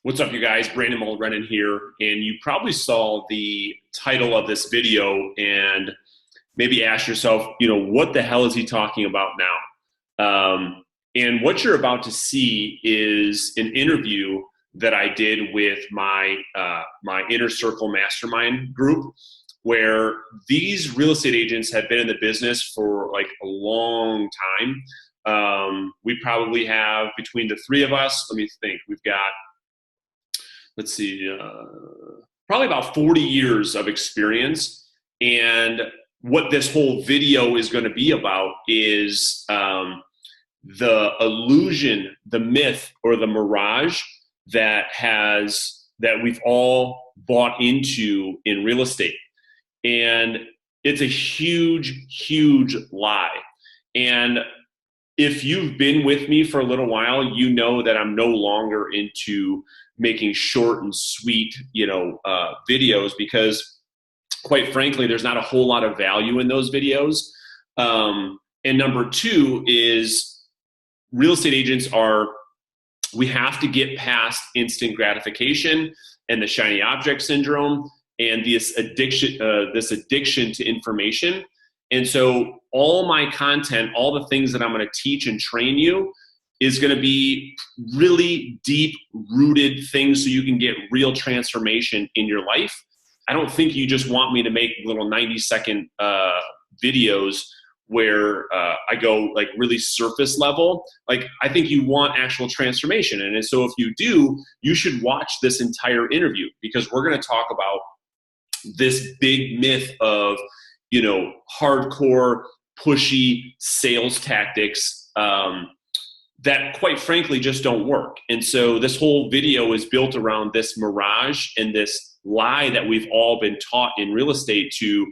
What's up, you guys? Brandon Mulrennan here, and you probably saw the title of this video and maybe ask yourself, what the hell is he talking about now? And what you're about to see is an interview that I did with my inner circle mastermind group, where these real estate agents have been in the business for like a long time. We probably have, between the three of us, let me think, we've got, let's see, probably about 40 years of experience. And what this whole video is going to be about is the illusion, the myth, or the mirage that we've all bought into in real estate. And it's a huge, huge lie. And if you've been with me for a little while, you know that I'm no longer into making short and sweet, videos, because quite frankly, there's not a whole lot of value in those videos. And number two is real estate agents we have to get past instant gratification and the shiny object syndrome and this addiction to information. And so all my content, all the things that I'm going to teach and train you is going to be really deep rooted things so you can get real transformation in your life. I don't think you just want me to make little 90-second videos where I go like really surface level. Like, I think you want actual transformation. And so if you do, you should watch this entire interview, because we're going to talk about this big myth of, hardcore, pushy sales tactics that quite frankly just don't work. And so this whole video is built around this mirage and this lie that we've all been taught in real estate to,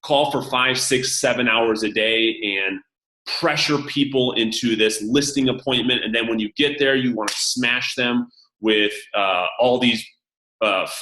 call for 5, 6, 7 hours a day and pressure people into this listing appointment. And then when you get there, you want to smash them with all these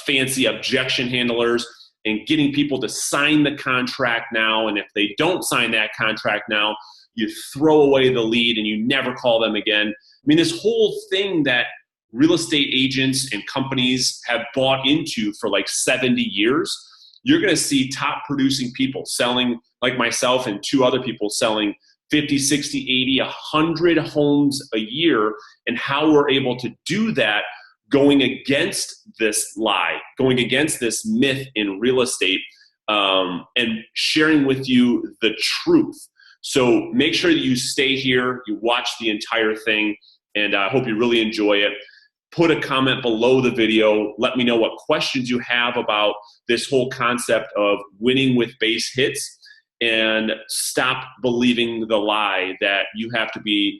fancy objection handlers and getting people to sign the contract now. And if they don't sign that contract now, you throw away the lead and you never call them again. I mean, this whole thing that real estate agents and companies have bought into for like 70 years, you're going to see top producing people selling, like myself and two other people, selling 50, 60, 80, 100 homes a year, and how we're able to do that going against this lie, going against this myth in real estate, and sharing with you the truth. So make sure that you stay here, you watch the entire thing, and I hope you really enjoy it. Put a comment below the video. Let me know what questions you have about this whole concept of winning with base hits, and stop believing the lie that you have to be,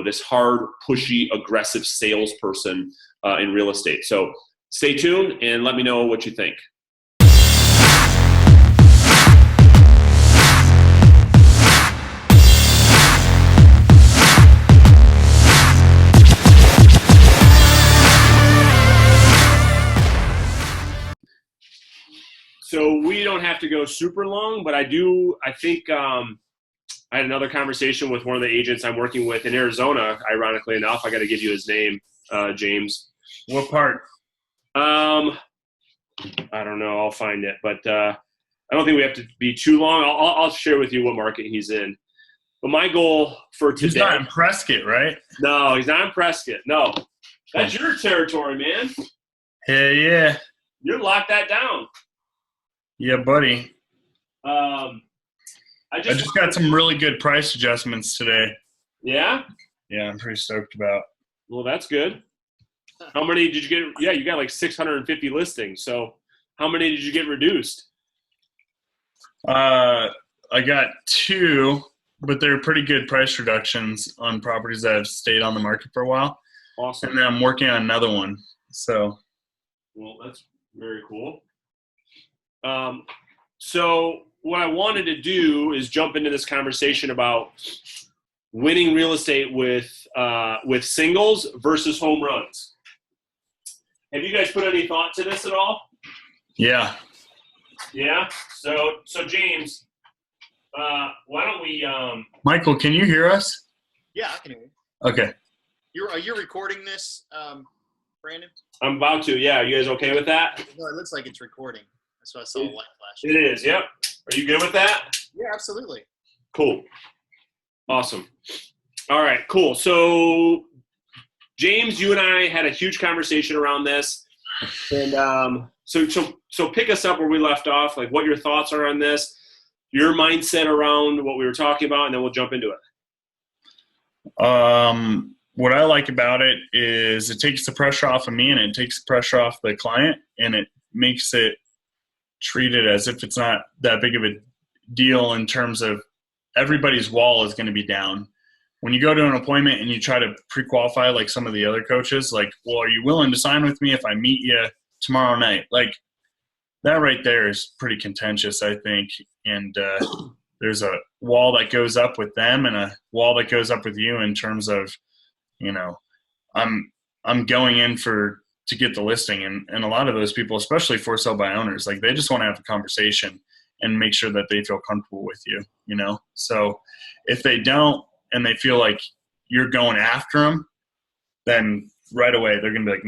this hard, pushy, aggressive salesperson in real estate. So stay tuned and let me know what you think. So we don't have to go super long, but I think I had another conversation with one of the agents I'm working with in Arizona, ironically enough. I got to give you his name, James. What part? I don't know. I'll find it. But I don't think we have to be too long. I'll share with you what market he's in. But my goal for today— He's not in Prescott, right? No, he's not in Prescott. No. That's your territory, man. Hey, yeah. You're locked that down. Yeah, buddy. I just got some really good price adjustments today. Yeah? Yeah, I'm pretty stoked about. Well, that's good. How many did you get? Yeah, you got like 650 listings. So how many did you get reduced? I got 2, but they're pretty good price reductions on properties that have stayed on the market for a while. Awesome. And then I'm working on another one. So. Well, that's very cool. So what I wanted to do is jump into this conversation about winning real estate with singles versus home runs. Have you guys put any thought to this at all? Yeah. Yeah. So James, why don't we? Michael, can you hear us? Yeah, I can hear you. Okay. You're recording this Brandon? I'm about to. Yeah. You guys okay with that? No, it looks like it's recording. That's what I saw a light flash. It is. Yep. Are you good with that? Yeah, absolutely. Cool. Awesome. All right. Cool. So, James, you and I had a huge conversation around this, and so pick us up where we left off. Like, what your thoughts are on this, your mindset around what we were talking about, and then we'll jump into it. What I like about it is it takes the pressure off of me and it takes the pressure off the client, and it makes it treated as if it's not that big of a deal in terms of everybody's wall is going to be down. When you go to an appointment and you try to pre-qualify like some of the other coaches, like, well, are you willing to sign with me if I meet you tomorrow night? Like, that right there is pretty contentious, I think. And there's a wall that goes up with them and a wall that goes up with you in terms of, you know, I'm going in to get the listing. And a lot of those people, especially for sale by owners, like, they just want to have a conversation and make sure that they feel comfortable with you, you know? So if they don't, and they feel like you're going after them, then right away they're going to be like,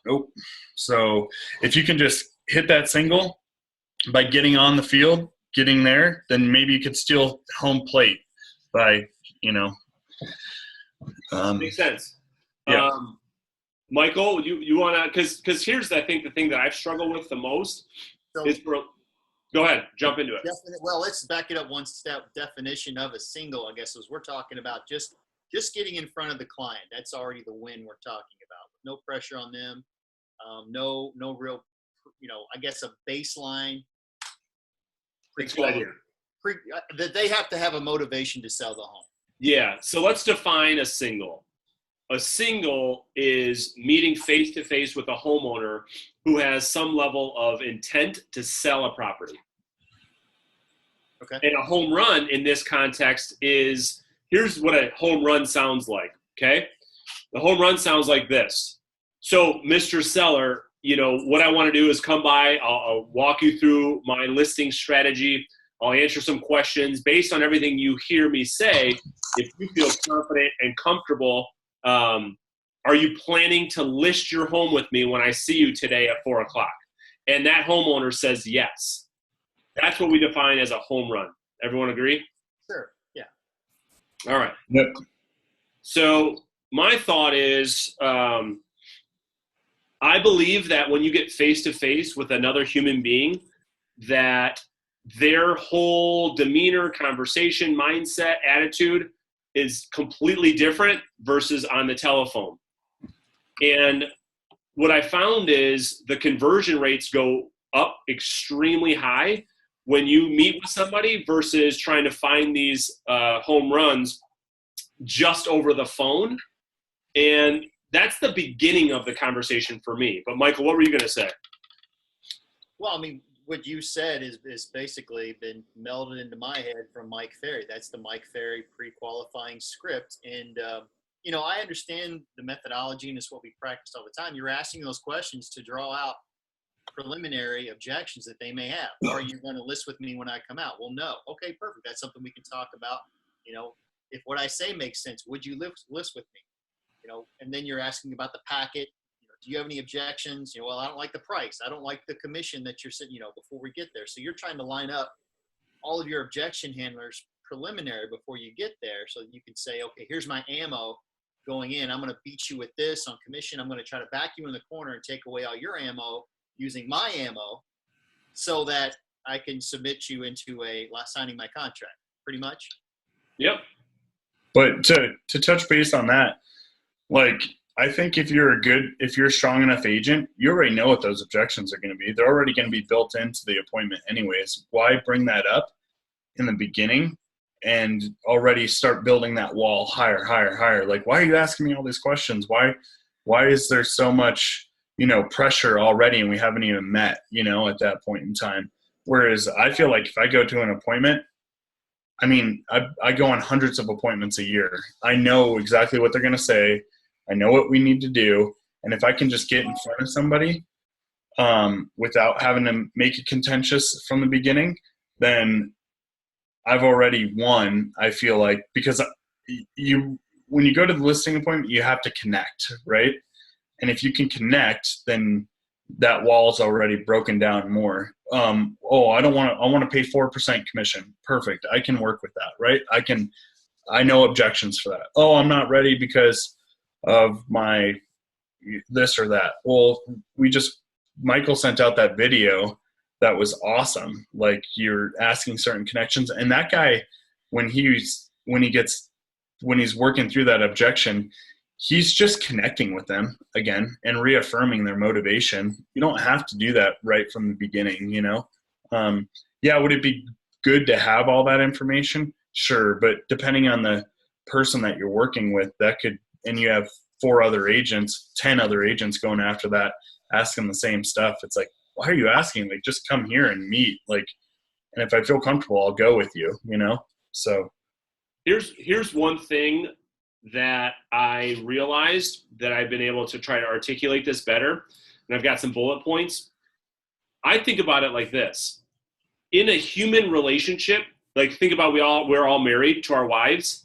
nope. So if you can just hit that single by getting on the field, getting there, then maybe you could steal home plate by, you know. Makes sense. Yeah. Michael, you want to, because here's, I think, the thing that I've struggled with the most is go ahead, jump into it. Well, let's back it up one step. Definition of a single, I guess, is we're talking about just getting in front of the client. That's already the win we're talking about. No pressure on them. No real, you know, I guess a baseline. That they have to have a motivation to sell the home. Yeah. So let's define a single. A single is meeting face-to-face with a homeowner who has some level of intent to sell a property. Okay. And a home run in this context is, here's what a home run sounds like, okay? The home run sounds like this. So, Mr. Seller, you know, what I want to do is come by, I'll walk you through my listing strategy, I'll answer some questions. Based on everything you hear me say, if you feel confident and comfortable, are you planning to list your home with me when I see you today at 4 o'clock? And that homeowner says yes. That's what we define as a home run. Everyone agree? Sure. Yeah. All right. Yep. So my thought is, I believe that when you get face-to-face with another human being, that their whole demeanor, conversation, mindset, attitude is completely different versus on the telephone. And what I found is the conversion rates go up extremely high when you meet with somebody versus trying to find these home runs just over the phone. And that's the beginning of the conversation for me. But Michael, what were you going to say? Well, I mean, what you said is basically been melded into my head from Mike Ferry. That's the Mike Ferry pre-qualifying script. And, you know, I understand the methodology, and it's what we practice all the time. You're asking those questions to draw out preliminary objections that they may have. Are you going to list with me when I come out? Well, no. Okay, perfect. That's something we can talk about. You know, if what I say makes sense, would you list with me? You know, and then you're asking about the packet. You know, do you have any objections? You know, well, I don't like the price. I don't like the commission that you're sitting, you know, before we get there. So you're trying to line up all of your objection handlers preliminary before you get there, so that you can say, okay, here's my ammo going in. I'm going to beat you with this on commission. I'm going to try to back you in the corner and take away all your ammo using my ammo so that I can submit you into signing my contract, pretty much. Yep. But to touch base on that, like, I think if you're a strong enough agent, you already know what those objections are going to be. They're already going to be built into the appointment anyways. Why bring that up in the beginning and already start building that wall higher? Like, why are you asking me all these questions? Why is there so much, you know, pressure already and we haven't even met, you know, at that point in time? Whereas I feel like if I go to an appointment, I mean, I go on hundreds of appointments a year. I know exactly what they're going to say. I know what we need to do. And if I can just get in front of somebody without having to make it contentious from the beginning, then I've already won, I feel like, because when you go to the listing appointment, you have to connect, right? And if you can connect, then that wall's already broken down more. I want to pay 4% commission. Perfect. I can work with that, right? I know objections for that. Oh, I'm not ready because of my this or that. Well, Michael sent out that video that was awesome. Like, you're asking certain connections, and that guy, when he's working through that objection, he's just connecting with them again and reaffirming their motivation. You don't have to do that right from the beginning, you know? Would it be good to have all that information? Sure. But depending on the person that you're working with, and you have 10 other agents going after that, asking the same stuff. It's like, why are you asking? Like, just come here and meet. Like, and if I feel comfortable, I'll go with you, you know? So here's one thing that I realized that I've been able to try to articulate this better, and I've got some bullet points. I think about it like this. In a human relationship, like, think about we're all married to our wives.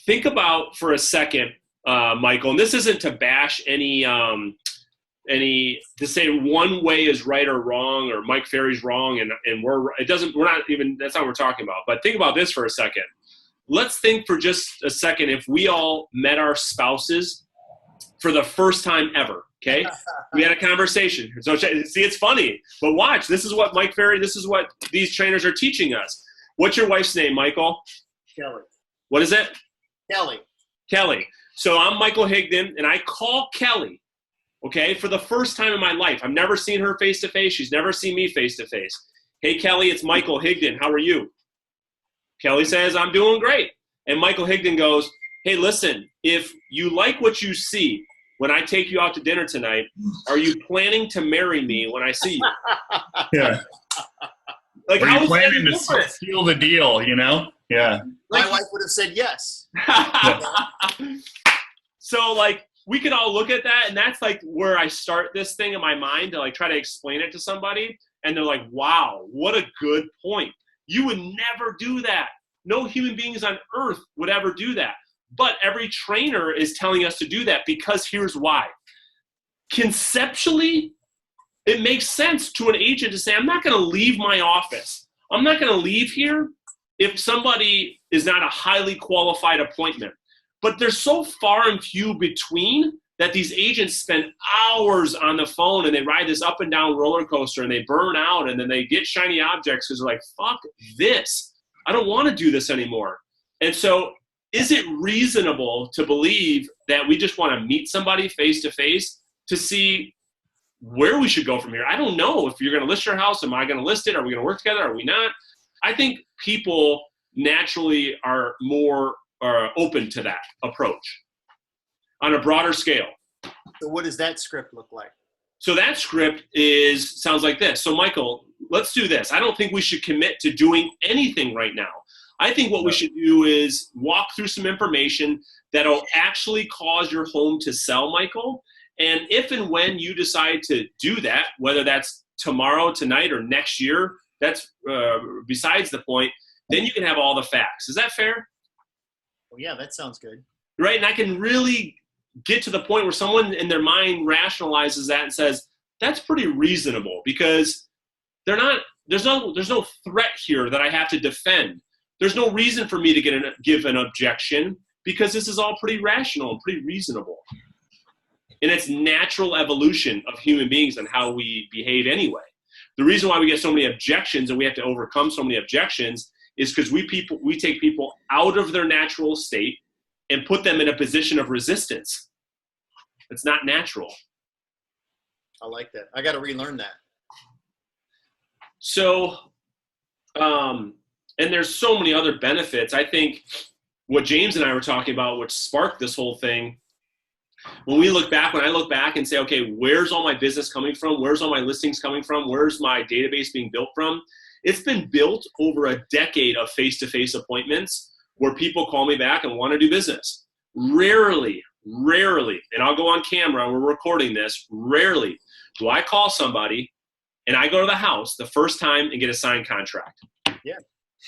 Think about for a second, Michael, and this isn't to bash any to say one way is right or wrong, or Mike Ferry's wrong, and that's not what we're talking about. But think about this for a second. Let's think for just a second if we all met our spouses for the first time ever, okay? We had a conversation. So see, it's funny, but watch. This is what these trainers are teaching us. What's your wife's name, Michael? Kelly. What is it? Kelly. So I'm Michael Higdon, and I call Kelly, okay, for the first time in my life. I've never seen her face-to-face. She's never seen me face-to-face. Hey, Kelly, it's Michael Higdon. How are you? Kelly says, I'm doing great. And Michael Higdon goes, hey, listen, if you like what you see when I take you out to dinner tonight, are you planning to marry me when I see you? Yeah. Like, are how you planning to different? seal the deal, you know? Yeah. My wife would have said yes. So, like, we could all look at that, and that's, like, where I start this thing in my mind to, like, try to explain it to somebody, and they're like, wow, what a good point. You would never do that. No human beings on earth would ever do that. But every trainer is telling us to do that because here's why. Conceptually, it makes sense to an agent to say, I'm not going to leave my office. I'm not going to leave here if somebody is not a highly qualified appointment. But they're so far and few between that these agents spend hours on the phone and they ride this up and down roller coaster and they burn out and then they get shiny objects because they're like, fuck this. I don't want to do this anymore. And so is it reasonable to believe that we just want to meet somebody face to face to see where we should go from here? I don't know if you're going to list your house. Am I going to list it? Are we going to work together? Are we not? I think people naturally are more open to that approach on a broader scale. So what does that script look like? So that script sounds like this. So Michael, let's do this. I don't think we should commit to doing anything right now. I think what we should do is walk through some information that'll actually cause your home to sell, Michael. And if and when you decide to do that, whether that's tomorrow, tonight, or next year, that's besides the point, then you can have all the facts. Is that fair? Oh, yeah, that sounds good. Right, and I can really get to the point where someone in their mind rationalizes that and says, that's pretty reasonable because there's no threat here that I have to defend. There's no reason for me to give an objection because this is all pretty rational and pretty reasonable. And it's natural evolution of human beings and how we behave anyway. The reason why we get so many objections and we have to overcome so many objections is because we take people out of their natural state and put them in a position of resistance. It's not natural. I like that. I got to relearn that. So, and there's so many other benefits. I think what James and I were talking about, which sparked this whole thing, when I look back and say, okay, where's all my business coming from? Where's all my listings coming from? Where's my database being built from? It's been built over a decade of face-to-face appointments where people call me back and want to do business. Rarely, and I'll go on camera, we're recording this, rarely do I call somebody and I go to the house the first time and get a signed contract. Yeah.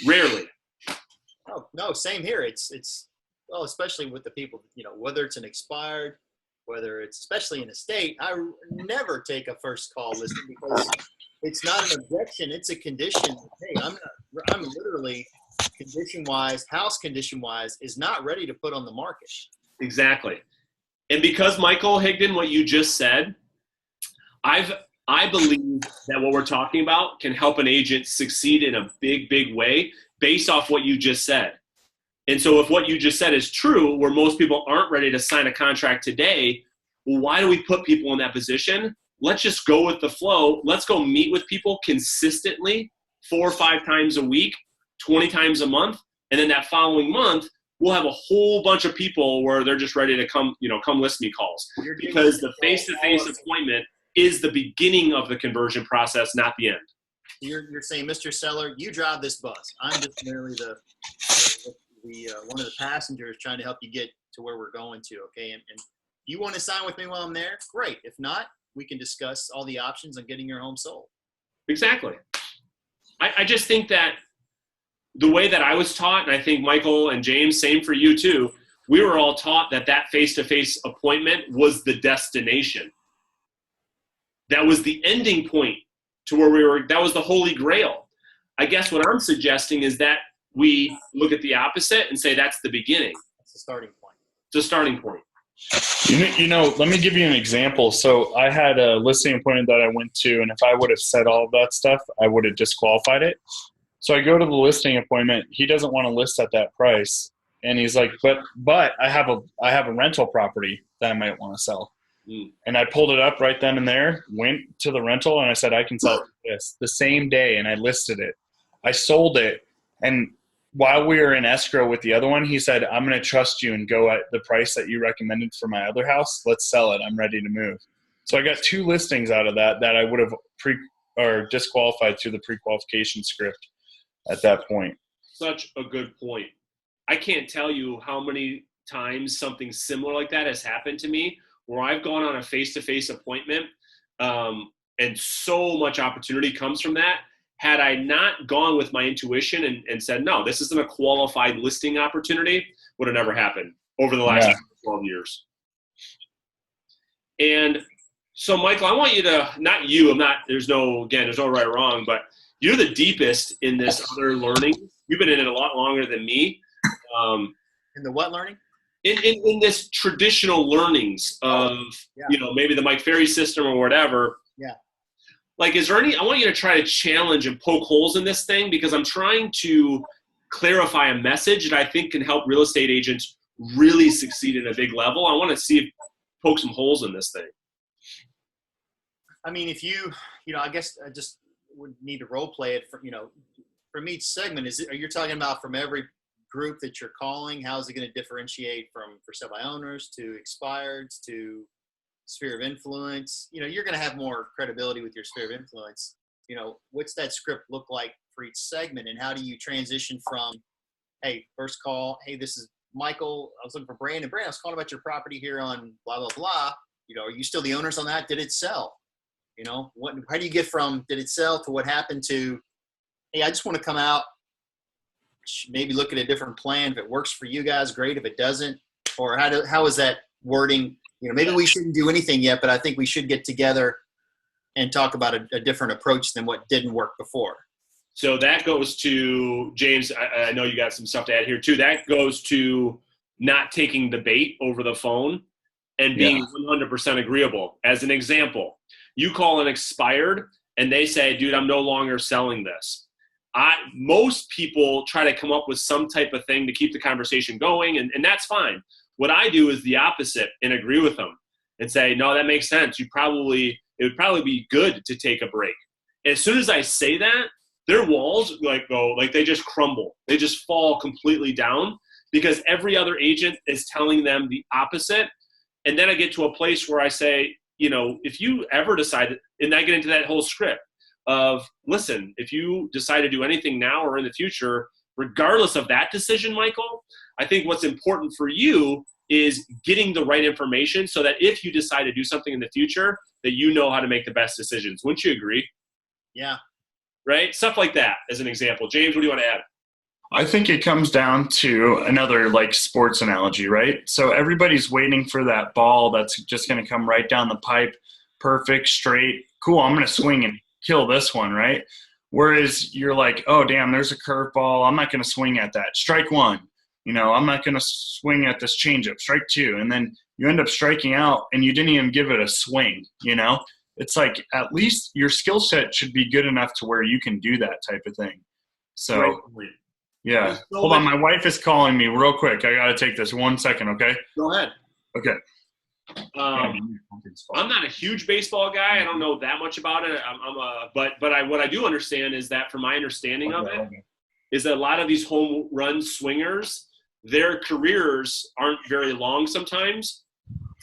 Rarely. Oh, no, same here. It's well, especially with the people, whether it's an expired whether it's especially in a state, I never take a first call listing because it's not an objection. It's a condition. Hey, I'm literally house condition wise is not ready to put on the market. Exactly. And because Michael Higdon, what you just said, I believe that what we're talking about can help an agent succeed in a big, big way based off what you just said. And so if what you just said is true, where most people aren't ready to sign a contract today, well, why do we put people in that position? Let's just go with the flow. Let's go meet with people consistently 4 or 5 times a week, 20 times a month. And then that following month, we'll have a whole bunch of people where they're just ready to come list me calls. Because the face-to-face appointment is the beginning of the conversion process, not the end. You're saying, Mr. Seller, you drive this bus. I'm just merely the one of the passengers trying to help you get to where we're going to, okay? And you want to sign with me while I'm there? Great. If not, we can discuss all the options on getting your home sold. Exactly. I just think that the way that I was taught, and I think Michael and James, same for you too, we were all taught that face-to-face appointment was the destination. That was the ending point to where that was the holy grail. I guess what I'm suggesting is that we look at the opposite and say that's the beginning. That's the starting point. It's a starting point. Let me give you an example. So I had a listing appointment that I went to, and if I would have said all of that stuff, I would have disqualified it. So I go to the listing appointment. He doesn't want to list at that price. And he's like, but I have a rental property that I might want to sell. And I pulled it up right then and there, went to the rental, and I said, I can sell this the same day. And I listed it. I sold it. And while we were in escrow with the other one, he said, I'm going to trust you and go at the price that you recommended for my other house. Let's sell it. I'm ready to move. So I got 2 listings out of that I would have disqualified through the pre-qualification script at that point. Such a good point. I can't tell you how many times something similar like that has happened to me, where I've gone on a face-to-face appointment, and so much opportunity comes from that. Had I not gone with my intuition and said, no, this isn't a qualified listing opportunity, would have never happened over the last 12 years. And so, Michael, I want you to, there's no right or wrong, but you're the deepest in this other learning. You've been in it a lot longer than me. In the what learning? In this traditional learnings of, maybe the Mike Ferry system or whatever. Yeah. Like, I want you to try to challenge and poke holes in this thing, because I'm trying to clarify a message that I think can help real estate agents really succeed at a big level. I want to poke some holes in this thing. I mean, if I guess I just would need to role play it from each segment. Are you talking about from every group that you're calling? How is it going to differentiate from for sale by owners to expireds to sphere of influence? You're going to have more credibility with your sphere of influence. What's that script look like for each segment, and how do you transition from, hey, first call, hey, this is Michael, I was looking for Brandon. Brandon, I was calling about your property here on blah, blah, blah. Are you still the owners on that? Did it sell? How do you get from did it sell to what happened to, hey, I just want to come out, maybe look at a different plan. If it works for you guys, great. If it doesn't, or how is that wording? Maybe we shouldn't do anything yet, but I think we should get together and talk about a different approach than what didn't work before. So that goes to, James, I know you got some stuff to add here too. That goes to not taking the bait over the phone and being 100% agreeable. As an example, you call an expired and they say, dude, I'm no longer selling this. Most people try to come up with some type of thing to keep the conversation going, and that's fine. What I do is the opposite and agree with them and say, no, that makes sense. It would probably be good to take a break. And as soon as I say that, their walls they just crumble. They just fall completely down because every other agent is telling them the opposite. And then I get to a place where I say, if you ever decide, and I get into that whole script of, listen, if you decide to do anything now or in the future, regardless of that decision, Michael, I think what's important for you is getting the right information so that if you decide to do something in the future, that you know how to make the best decisions. Wouldn't you agree? Yeah. Right? Stuff like that as an example. James, what do you want to add? I think it comes down to another like sports analogy, right? So everybody's waiting for that ball that's just going to come right down the pipe, perfect, straight, cool. I'm going to swing and kill this one, right? Whereas you're like, oh, damn, there's a curveball. I'm not going to swing at that. Strike one. I'm not going to swing at this changeup. Strike two. And then you end up striking out and you didn't even give it a swing, It's like at least your skill set should be good enough to where you can do that type of thing. So. Right. Yeah. Hold on. My wife is calling me real quick. I got to take this 1 second. Okay. Go ahead. Okay. I'm not a huge baseball guy. I don't know that much about it. But what I do understand is that from my understanding of it is that a lot of these home run swingers, their careers aren't very long sometimes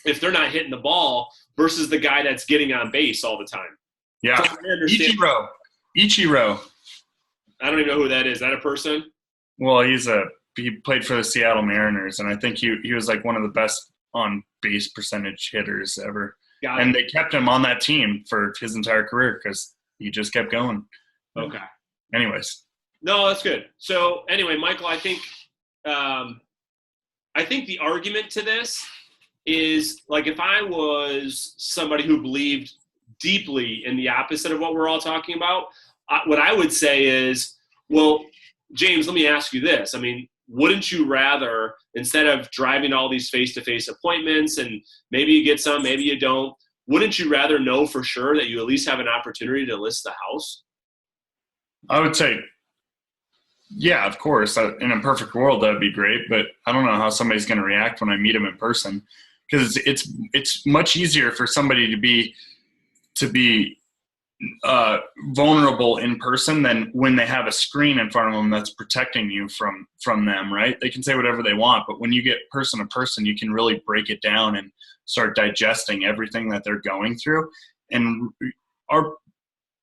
if they're not hitting the ball versus the guy that's getting on base all the time. Yeah. So Ichiro. I don't even know who that is. Is that a person? Well, he played for the Seattle Mariners, and I think he was like one of the best on base percentage hitters ever. And they kept him on that team for his entire career because he just kept going. Okay. Anyways. No, that's good. So anyway, Michael, I think the argument to this is like if I was somebody who believed deeply in the opposite of what we're all talking about, what I would say is, well, James, let me ask you this. I mean, wouldn't you rather, instead of driving all these face-to-face appointments and maybe you get some, maybe you don't, wouldn't you rather know for sure that you at least have an opportunity to list the house? I would say, yeah, of course. In a perfect world, that would be great. But I don't know how somebody's going to react when I meet them in person because it's much easier for somebody to be vulnerable in person than when they have a screen in front of them that's protecting you from them, right? They can say whatever they want, but when you get person to person, you can really break it down and start digesting everything that they're going through. And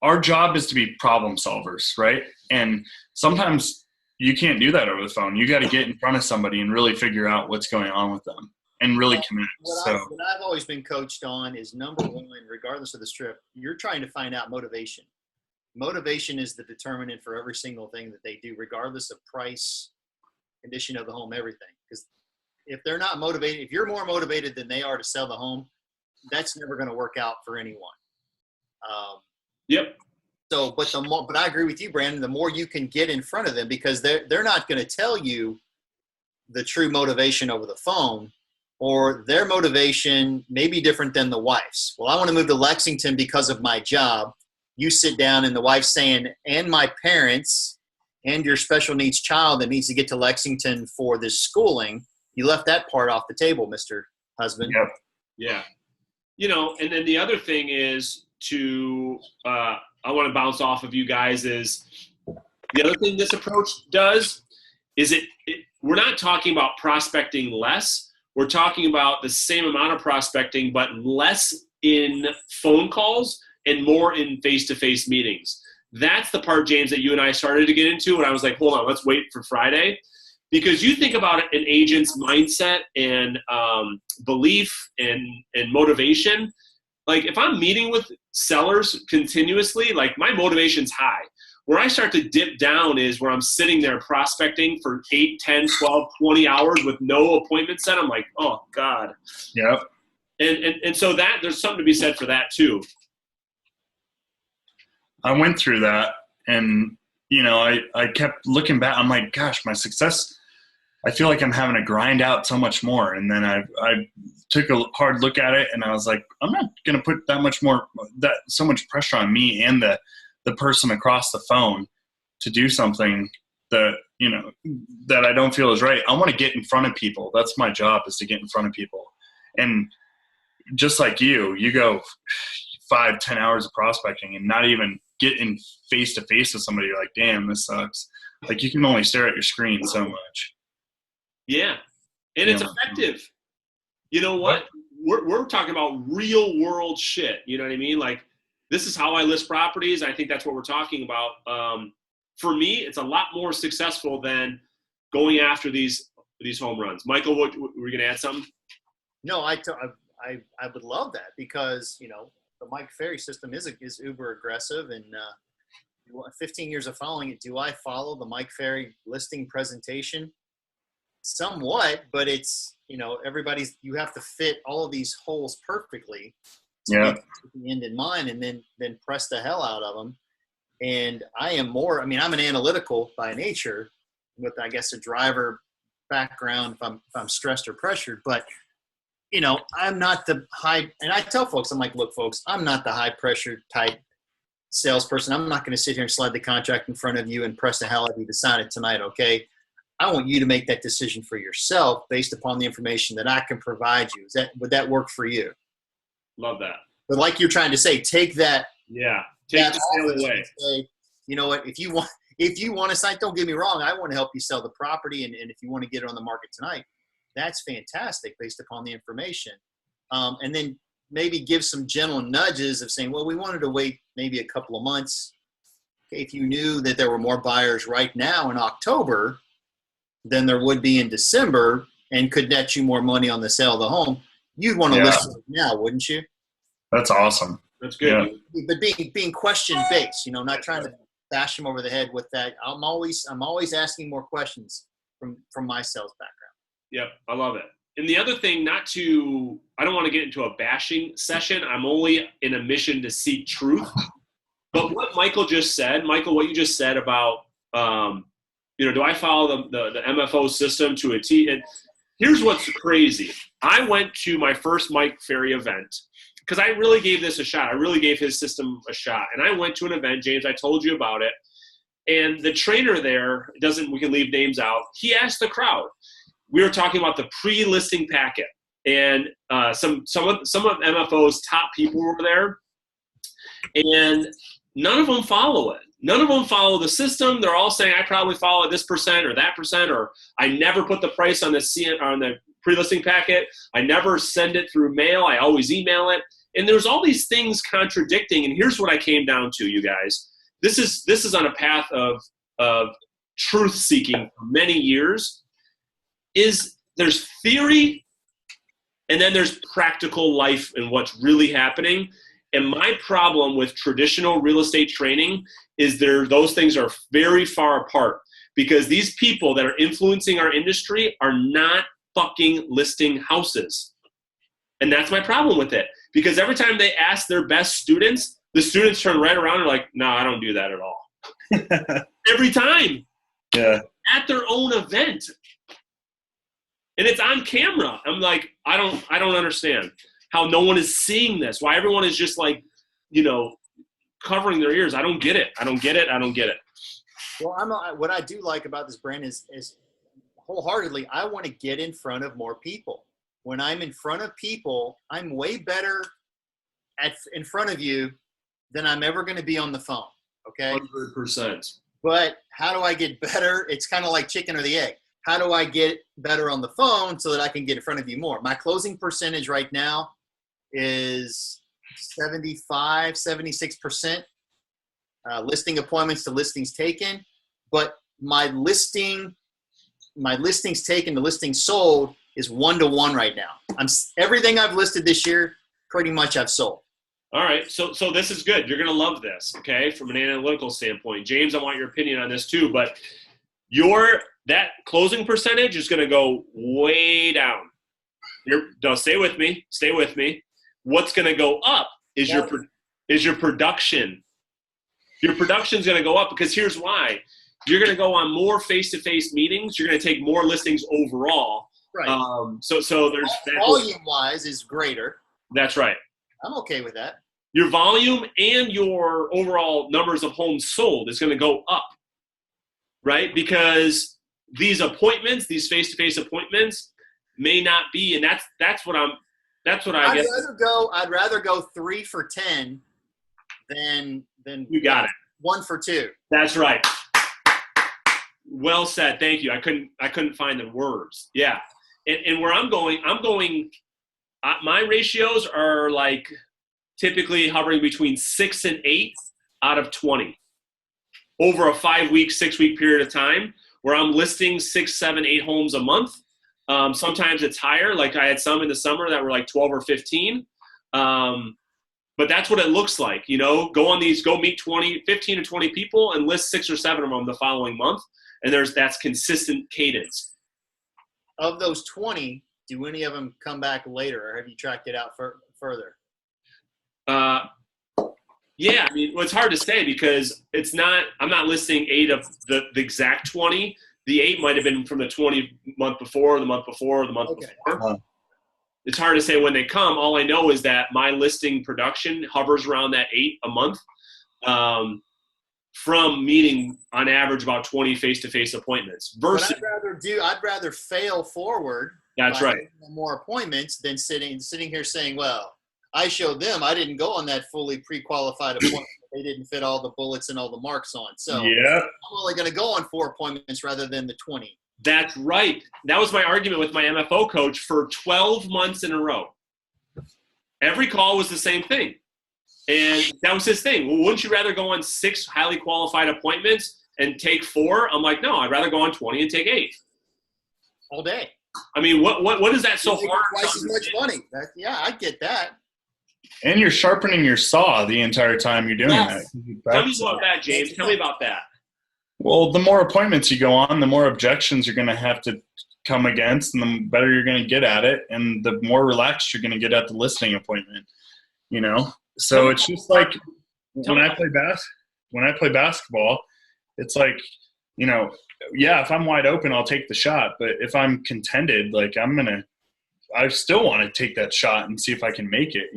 our job is to be problem solvers, right? And sometimes you can't do that over the phone. You got to get in front of somebody and really figure out what's going on with them and really connect. What I've always been coached on is number one, regardless of the strip, you're trying to find out motivation. Motivation is the determinant for every single thing that they do, regardless of price, condition of the home, everything. Because if they're not motivated, if you're more motivated than they are to sell the home, that's never going to work out for anyone. Yep. So, but I agree with you, Brandon. The more you can get in front of them, because they're not going to tell you the true motivation over the phone. Or their motivation may be different than the wife's. Well, I want to move to Lexington because of my job. You sit down and the wife's saying, and my parents and your special needs child that needs to get to Lexington for this schooling. You left that part off the table, Mr. Husband. Yep. Yeah. And then the other thing is I want to bounce off of you guys is the other thing this approach does is we're not talking about prospecting less. We're talking about the same amount of prospecting, but less in phone calls and more in face-to-face meetings. That's the part, James, that you and I started to get into. And I was like, hold on, let's wait for Friday. Because you think about an agent's mindset and belief and motivation. Like if I'm meeting with sellers continuously, like my motivation's high. Where I start to dip down is where I'm sitting there prospecting for 8, 10, 12, 20 hours with no appointment set. I'm like, oh, God. Yep. And so that there's something to be said for that, too. I went through that, and, I kept looking back. I'm like, gosh, my success, I feel like I'm having to grind out so much more. And then I took a hard look at it, and I was like, I'm not going to put so much pressure on me and the person across the phone to do something that, that I don't feel is right. I want to get in front of people. That's my job, is to get in front of people. And just like you go 5-10 hours of prospecting and not even get in face to face with somebody. You're like, damn, this sucks. Like you can only stare at your screen so much. Yeah. And it's effective. You know what? We're talking about real world shit. You know what I mean? Like, this is how I list properties. I think that's what we're talking about. For me, it's a lot more successful than going after these home runs. Michael, were you going to add something? No, I would love that because the Mike Ferry system is uber aggressive, and 15 years of following it, do I follow the Mike Ferry listing presentation? Somewhat, but it's, you have to fit all of these holes perfectly to Yeah. get the end in mind, and then press the hell out of them. And I'm an analytical by nature with, I guess, a driver background if I'm stressed or pressured, but I'm not the high, and I tell folks, I'm like, look, folks, I'm not the high pressure type salesperson. I'm not going to sit here and slide the contract in front of you and press the hell out of you to sign it tonight. Okay. I want you to make that decision for yourself based upon the information that I can provide you. Would that work for you? Love that. But like you're trying to say, take that. Yeah. Take the sale away. Say, you know what? If you want to sign, don't get me wrong. I want to help you sell the property. And if you want to get it on the market tonight, that's fantastic based upon the information. And then maybe give some gentle nudges of saying, well, we wanted to wait maybe a couple of months. Okay, if you knew that there were more buyers right now in October than there would be in December and could net you more money on the sale of the home, you'd want to list it now, wouldn't you? That's awesome. That's good. Yeah. But being question based, not trying to bash them over the head with that. I'm always asking more questions from my sales background. Yep, I love it. And the other thing, I don't want to get into a bashing session. I'm only in a mission to seek truth. But what what you just said about, do I follow the MFO system to a T? And here's what's crazy. I went to my first Mike Ferry event because I really gave this a shot. I really gave his system a shot. And I went to an event, James, I told you about it. And the trainer there, we can leave names out, he asked the crowd. We were talking about the pre-listing packet. And some of MFO's top people were there. And none of them follow it. None of them follow the system. They're all saying, I probably follow this percent or that percent, or I never put the price on the pre-listing packet. I never send it through mail. I always email it. And there's all these things contradicting. And here's what I came down to, you guys. This is on a path of truth seeking for many years. There's theory, and then there's practical life and what's really happening. And my problem with traditional real estate training is those things are very far apart, because these people that are influencing our industry are not fucking listing houses. And that's my problem with it, because every time they ask their best students, the students turn right around and are like, no, I don't do that at all. Every time. Yeah. At their own event. And it's on camera. I'm like, I don't understand how no one is seeing this. Why everyone is just like, covering their ears. I don't get it. I don't get it. Well, what I do like about this brand is wholeheartedly, I want to get in front of more people. When I'm in front of people, I'm way better in front of you than I'm ever going to be on the phone. Okay. 100%. But how do I get better? It's kind of like chicken or the egg. How do I get better on the phone so that I can get in front of you more? My closing percentage right now is 76%, listing appointments to listings taken. But my listings taken to listings sold is 1-to-1 right now. Everything I've listed this year, pretty much I've sold. All right, so this is good. You're going to love this, okay, from an analytical standpoint. James, I want your opinion on this too, but that closing percentage is going to go way down. Stay with me. What's going to go up is your production. Your production is going to go up, because here's why. You're going to go on more face-to-face meetings. You're going to take more listings overall. Right. So there's volume-wise is greater. That's right. I'm okay with that. Your volume and your overall numbers of homes sold is going to go up, right? Because these appointments, these face-to-face appointments, may not be, and that's what I guess. I'd rather go 3 for 10 than you got it. 1 for 2. That's right. Well said. Thank you. I couldn't find the words. Yeah. And where I'm going, my ratios are like typically hovering between 6 and 8 out of 20 over a 5-week, 6-week period of time, where I'm listing 6, 7, 8 homes a month. Sometimes it's higher. Like I had some in the summer that were like 12 or 15. but that's what it looks like. Go meet 15 to 20 people and list 6 or 7 of them the following month. And that's consistent cadence. Of those 20, do any of them come back later, or have you tracked it out further? Yeah, I mean, well, it's hard to say because I'm not listing 8 of the exact 20. The 8 might have been from the 20 month before, the month before, the month before. It's hard to say when they come. All I know is that my listing production hovers around that 8 a month, from meeting on average about 20 face-to-face appointments. Versus, I'd rather fail forward. That's right. More appointments than sitting here saying, well, I showed them I didn't go on that fully pre-qualified appointment. They didn't fit all the bullets and all the marks on. So I'm only going to go on 4 appointments rather than the 20. That's right. That was my argument with my MFO coach for 12 months in a row. Every call was the same thing. And that was his thing. Well, wouldn't you rather go on 6 highly qualified appointments and take 4? I'm like, no, I'd rather go on 20 and take 8. All day. I mean, what is that so hard? Twice as much money. I get that. And you're sharpening your saw the entire time you're doing that. Tell me about that, James. Tell me about that. Well, the more appointments you go on, the more objections you're going to have to come against, and the better you're going to get at it, and the more relaxed you're going to get at the listing appointment. So it's just like when I play basketball, it's like, if I'm wide open, I'll take the shot. But if I'm contended, like I still want to take that shot and see if I can make it,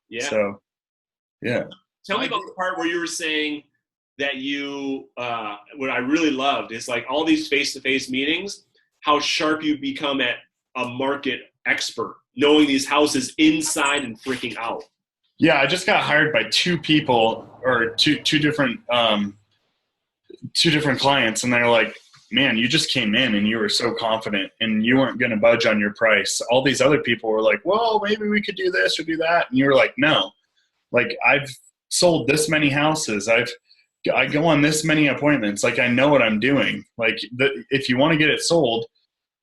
Yeah. So, yeah. Tell me about the part where you were saying that what I really loved is like all these face-to-face meetings, how sharp you become at a market expert, knowing these houses inside and freaking out. Yeah, I just got hired by 2 people, or two different clients, and they're like, man, you just came in and you were so confident and you weren't going to budge on your price. All these other people were like, well, maybe we could do this or do that. And you were like, no, like I've sold this many houses. I go on this many appointments. Like I know what I'm doing. Like if you want to get it sold,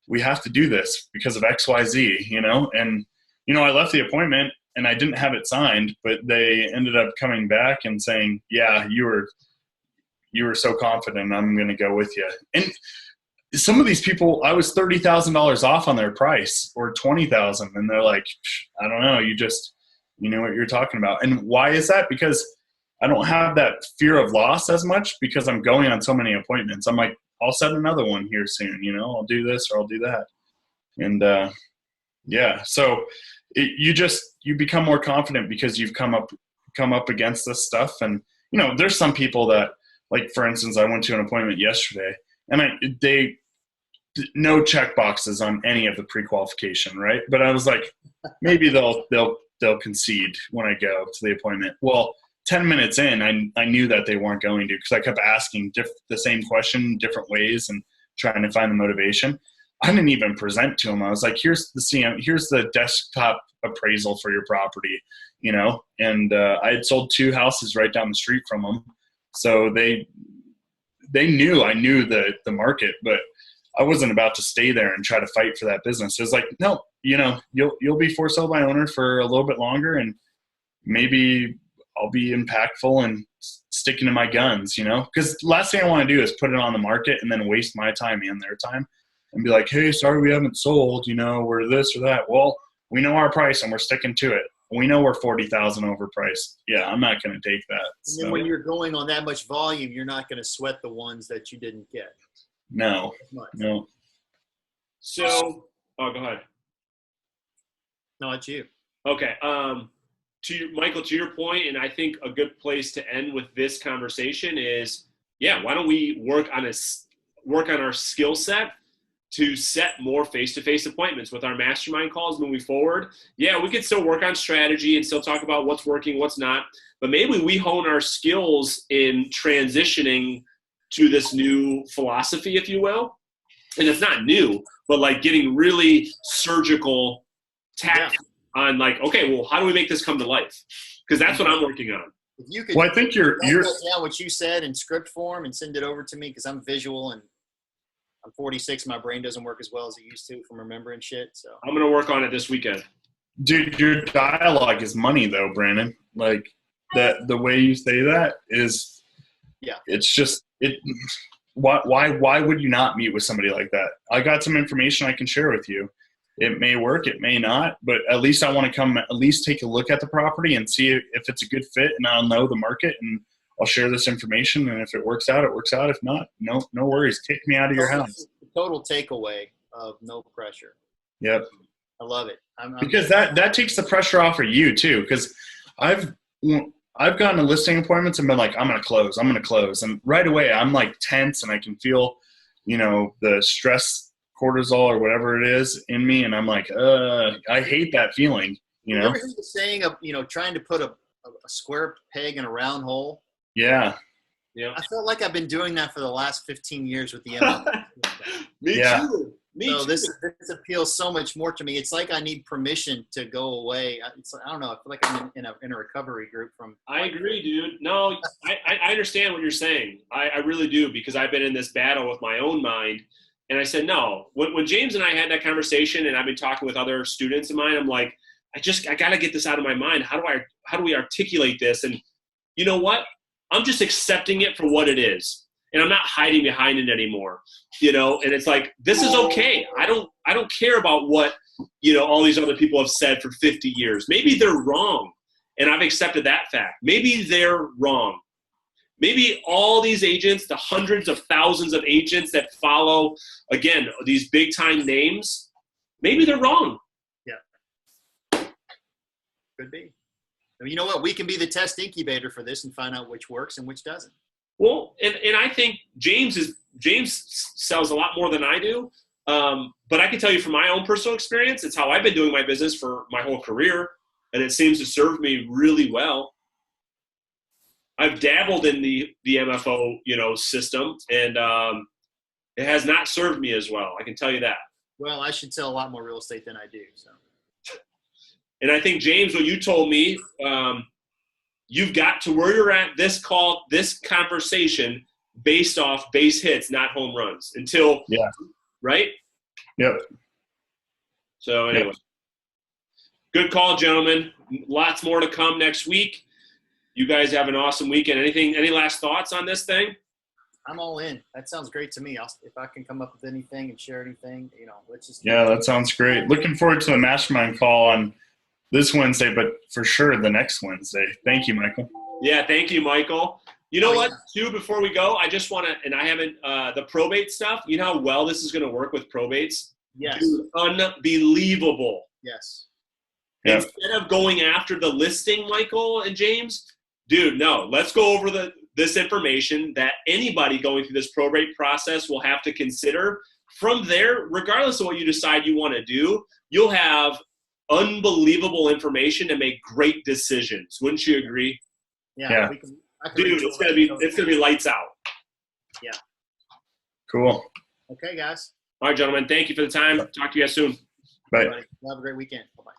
we have to do this because of X, Y, Z, and, I left the appointment and I didn't have it signed, but they ended up coming back and saying, yeah, you were so confident, I'm going to go with you. And some of these people, I was $30,000 off on their price, or $20,000. And they're like, I don't know. You know what you're talking about. And why is that? Because I don't have that fear of loss as much because I'm going on so many appointments. I'm like, I'll set another one here soon. I'll do this or I'll do that. And so you become more confident because you've come up against this stuff. And, there's some people that, like, for instance, I went to an appointment yesterday and they no check boxes on any of the pre-qualification, right? But I was like, maybe they'll concede when I go to the appointment. Well, 10 minutes in, I knew that they weren't going to, because I kept asking the same question different ways and trying to find the motivation. I didn't even present to them. I was like, here's the desktop appraisal for your property, and I had sold 2 houses right down the street from them. So they knew I knew the market, but I wasn't about to stay there and try to fight for that business. It was like, no, you'll be for sale by owner for a little bit longer, and maybe I'll be impactful and sticking to my guns, because the last thing I want to do is put it on the market and then waste my time and their time and be like, hey, sorry, we haven't sold, we're this or that. Well, we know our price and we're sticking to it. We know we're 40,000 overpriced. Yeah, I'm not going to take that. And then when you're going on that much volume, you're not going to sweat the ones that you didn't get. No. So, go ahead. No, it's you. Okay. Michael, to your point, and I think a good place to end with this conversation is, why don't we work on our skill set to set more face-to-face appointments with our mastermind calls moving forward. Yeah, we could still work on strategy and still talk about what's working, what's not, but maybe we hone our skills in transitioning to this new philosophy, if you will. And it's not new, but like getting really surgical tactics on like, okay, well, how do we make this come to life? Because that's what I'm working on. If you could, I think you're down what you said in script form and send it over to me, because I'm visual and I'm 46. My brain doesn't work as well as it used to from remembering shit. So I'm going to work on it this weekend. Dude, your dialogue is money though, Brandon. Like that, the way you say that is, it's just it. Why would you not meet with somebody like that? I got some information I can share with you. It may work, it may not, but at least I want to come at least take a look at the property and see if it's a good fit, and I'll know the market, and I'll share this information. And if it works out, it works out. If not, no worries. Kick me out of your house. Total takeaway of no pressure. Yep. I love it. Because that takes the pressure off of you too. Because I've gotten to listing appointments and been like, I'm going to close. And right away I'm like tense, and I can feel, the stress cortisol or whatever it is in me. And I'm like, I hate that feeling, You ever heard the saying of, trying to put a square peg in a round hole? Yeah. Yeah. I feel like I've been doing that for the last 15 years with the MLM. Me too. So this appeals so much more to me. It's like I need permission to go away. I don't know. I feel like I'm in a recovery group from. I agree, dude. No, I understand what you're saying. I really do, because I've been in this battle with my own mind. And I said, no. When James and I had that conversation, and I've been talking with other students of mine, I'm like, I got to get this out of my mind. How do we articulate this? And you know what? I'm just accepting it for what it is. And I'm not hiding behind it anymore, and it's like, this is okay. I don't care about what, all these other people have said for 50 years. Maybe they're wrong. And I've accepted that fact. Maybe they're wrong. Maybe all these agents, the hundreds of thousands of agents that follow, again, these big time names, maybe they're wrong. Yeah. Could be. You know what? We can be the test incubator for this and find out which works and which doesn't. Well, and I think James sells a lot more than I do. But I can tell you from my own personal experience, it's how I've been doing my business for my whole career, and it seems to serve me really well. I've dabbled in the MFO, system, and it has not served me as well. I can tell you that. Well, I should sell a lot more real estate than I do. So. And I think, James, what you told me, you've got to where you're at this conversation based off base hits, not home runs until, right? Yep. So anyway, Good call, gentlemen. Lots more to come next week. You guys have an awesome weekend. Any last thoughts on this thing? I'm all in. That sounds great to me. If I can come up with anything and share anything, let's just. Yeah, that sounds great. Looking forward to the mastermind call on this Wednesday, but for sure the next Wednesday. Thank you, Michael. Yeah, thank you, Michael. You know what, too, before we go, I just want to, and I haven't, the probate stuff, you know how well this is going to work with probates? Yes. Dude, unbelievable. Yes. Yeah. Instead of going after the listing, Michael and James, dude, no, let's go over this information that anybody going through this probate process will have to consider. From there, regardless of what you decide you want to do, you'll have unbelievable information to make great decisions. Wouldn't you agree? Yeah. Dude, it's gonna be lights out. Yeah. Cool. Okay, guys. All right, gentlemen. Thank you for the time. Talk to you guys soon. Bye. Have a great weekend. Bye-bye.